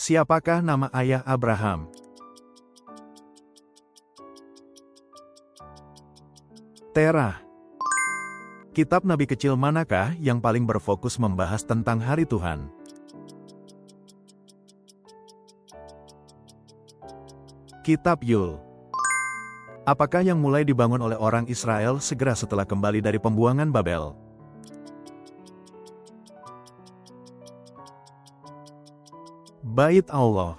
Siapakah nama ayah Abraham? Terah. Kitab Nabi kecil manakah yang paling berfokus membahas tentang hari Tuhan? Kitab Yul. Apakah yang mulai dibangun oleh orang Israel segera setelah kembali dari pembuangan Babel? Bait Allah.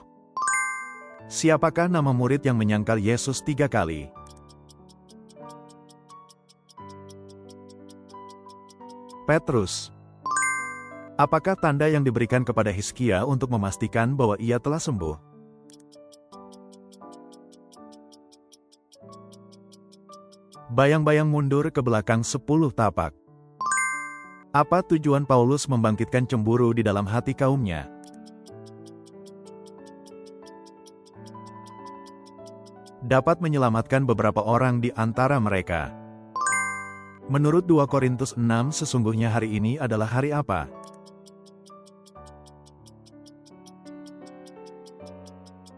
Siapakah nama murid yang menyangkal Yesus 3 kali? Petrus. Apakah tanda yang diberikan kepada Hizkia untuk memastikan bahwa ia telah sembuh? Bayang-bayang mundur ke belakang 10 tapak. Apa tujuan Paulus membangkitkan cemburu di dalam hati kaumnya? Dapat menyelamatkan beberapa orang di antara mereka. Menurut 2 Korintus 6, sesungguhnya hari ini adalah hari apa?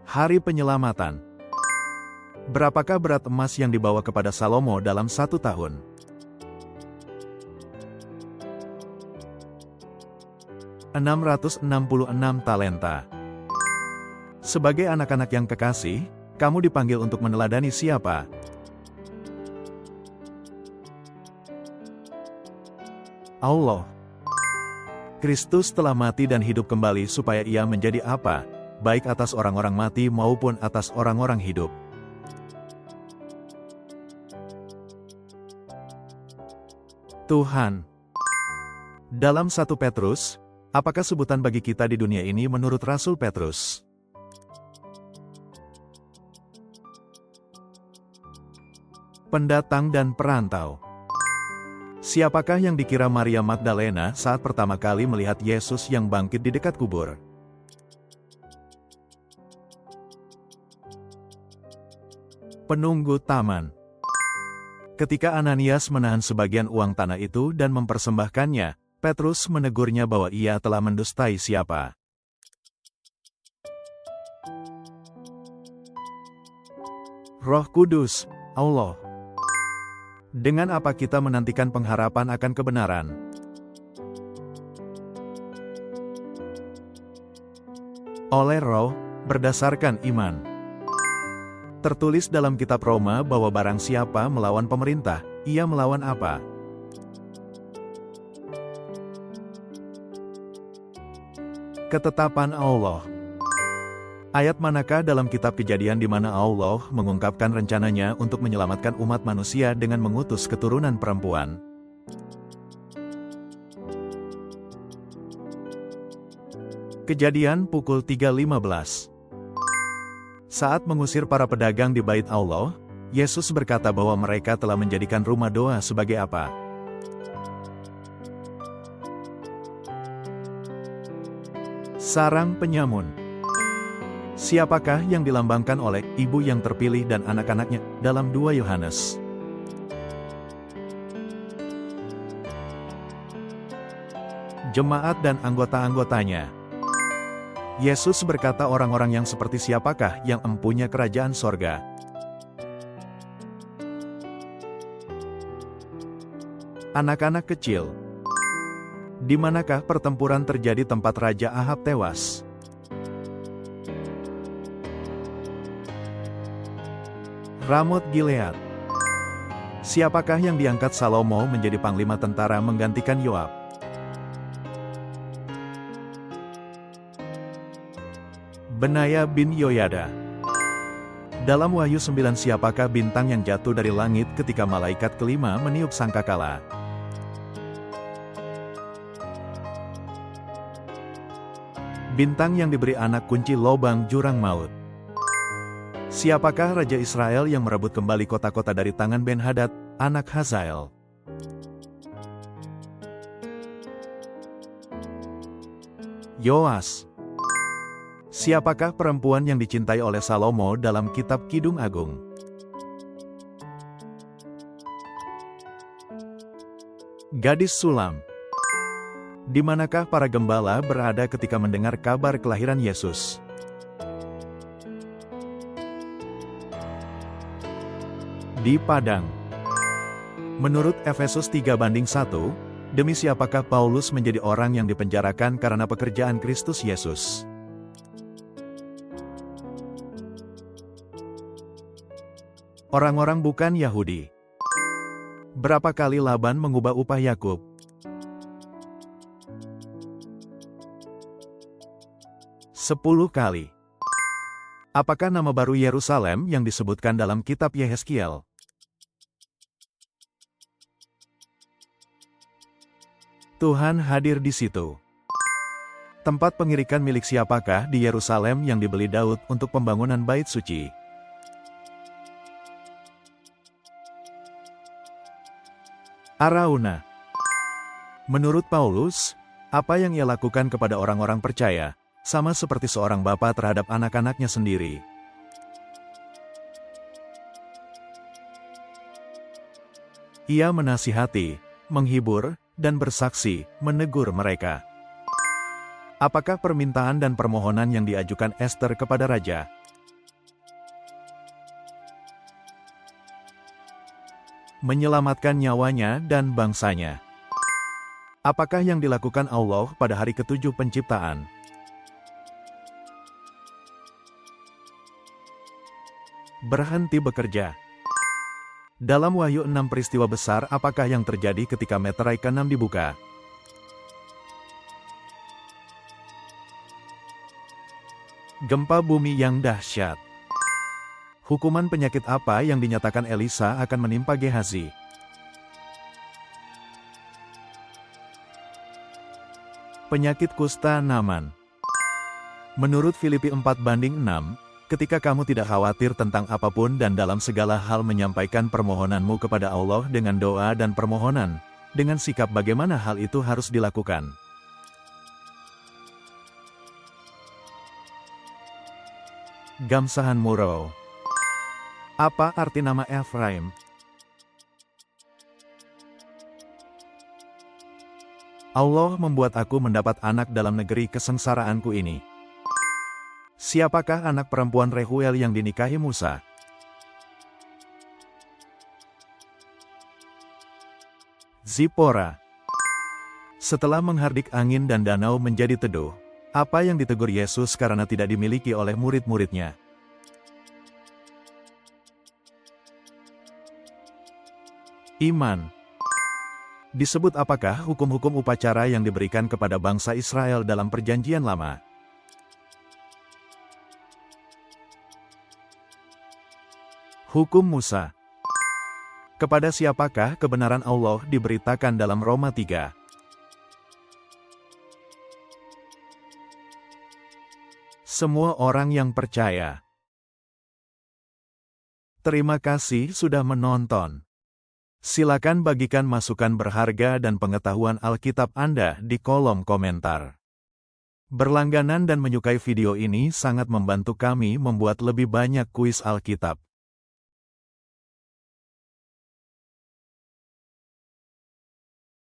Hari penyelamatan. Berapakah berat emas yang dibawa kepada Salomo dalam 1 tahun? $666 talenta. Sebagai anak-anak yang kekasih, kamu dipanggil untuk meneladani siapa? Allah. Kristus telah mati dan hidup kembali supaya ia menjadi apa, baik atas orang-orang mati maupun atas orang-orang hidup. Tuhan. Dalam 1 Petrus, apakah sebutan bagi kita di dunia ini menurut Rasul Petrus? Pendatang dan perantau. Siapakah yang dikira Maria Magdalena saat pertama kali melihat Yesus yang bangkit di dekat kubur? Penunggu taman. Ketika Ananias menahan sebagian uang tanah itu dan mempersembahkannya, Petrus menegurnya bahwa ia telah mendustai siapa? Roh Kudus, Allah. Dengan apa kita menantikan pengharapan akan kebenaran? Oleh Roh, berdasarkan iman. Tertulis dalam kitab Roma bahwa barang siapa melawan pemerintah, ia melawan apa? Ketetapan Allah. Ayat manakah dalam kitab Kejadian di mana Allah mengungkapkan rencananya untuk menyelamatkan umat manusia dengan mengutus keturunan perempuan? Kejadian pukul 3.15. Saat mengusir para pedagang di Bait Allah, Yesus berkata bahwa mereka telah menjadikan rumah doa sebagai apa? Sarang penyamun. Siapakah yang dilambangkan oleh ibu yang terpilih dan anak-anaknya dalam 2 Yohanes? Jemaat dan anggota-anggotanya. Yesus berkata orang-orang yang seperti siapakah yang empunya kerajaan sorga? Anak-anak kecil. Di manakah pertempuran terjadi tempat Raja Ahab tewas? Ramot Gilead. Siapakah yang diangkat Salomo menjadi panglima tentara menggantikan Yoab? Benaya bin Yoyada. Dalam Wahyu 9 siapakah bintang yang jatuh dari langit ketika malaikat kelima meniup sangkakala? Bintang yang diberi anak kunci lobang jurang maut. Siapakah Raja Israel yang merebut kembali kota-kota dari tangan Ben-Hadad, anak Hazael? Yoas. Siapakah perempuan yang dicintai oleh Salomo dalam kitab Kidung Agung? Gadis Sulam. Di manakah para gembala berada ketika mendengar kabar kelahiran Yesus? Di padang. Menurut Efesus 3:1, demi siapakah Paulus menjadi orang yang dipenjarakan karena pekerjaan Kristus Yesus? Orang-orang bukan Yahudi. Berapa kali Laban mengubah upah Yakub? 10 kali. Apakah nama baru Yerusalem yang disebutkan dalam kitab Yehezkiel? Tuhan hadir di situ. Tempat pengirikan milik siapakah di Yerusalem yang dibeli Daud untuk pembangunan bait suci? Arauna. Menurut Paulus, apa yang ia lakukan kepada orang-orang percaya, sama seperti seorang bapa terhadap anak-anaknya sendiri. Ia menasihati, menghibur, dan bersaksi, menegur mereka. Apakah permintaan dan permohonan yang diajukan Ester kepada raja? Menyelamatkan nyawanya dan bangsanya. Apakah yang dilakukan Allah pada hari ke-7 penciptaan? Berhenti bekerja. Dalam Wahyu 6 peristiwa besar apakah yang terjadi ketika meterai ke-6 dibuka? Gempa bumi yang dahsyat. Hukuman penyakit apa yang dinyatakan Elisa akan menimpa Gehazi? Penyakit kusta Naaman. Menurut Filipi 4:6, ketika kamu tidak khawatir tentang apapun dan dalam segala hal menyampaikan permohonanmu kepada Allah dengan doa dan permohonan, dengan sikap bagaimana hal itu harus dilakukan. Gamsahan Muro. Apa arti nama Efraim? Allah membuat aku mendapat anak dalam negeri kesengsaraanku ini. Siapakah anak perempuan Rehuel yang dinikahi Musa? Zipora. Setelah menghardik angin dan danau menjadi teduh, apa yang ditegur Yesus karena tidak dimiliki oleh murid-muridnya? Iman. Disebut apakah hukum-hukum upacara yang diberikan kepada bangsa Israel dalam Perjanjian Lama? Hukum Musa. Kepada siapakah kebenaran Allah diberitakan dalam Roma 3? Semua orang yang percaya. Terima kasih sudah menonton. Silakan bagikan masukan berharga dan pengetahuan Alkitab Anda di kolom komentar. Berlangganan dan menyukai video ini sangat membantu kami membuat lebih banyak kuis Alkitab.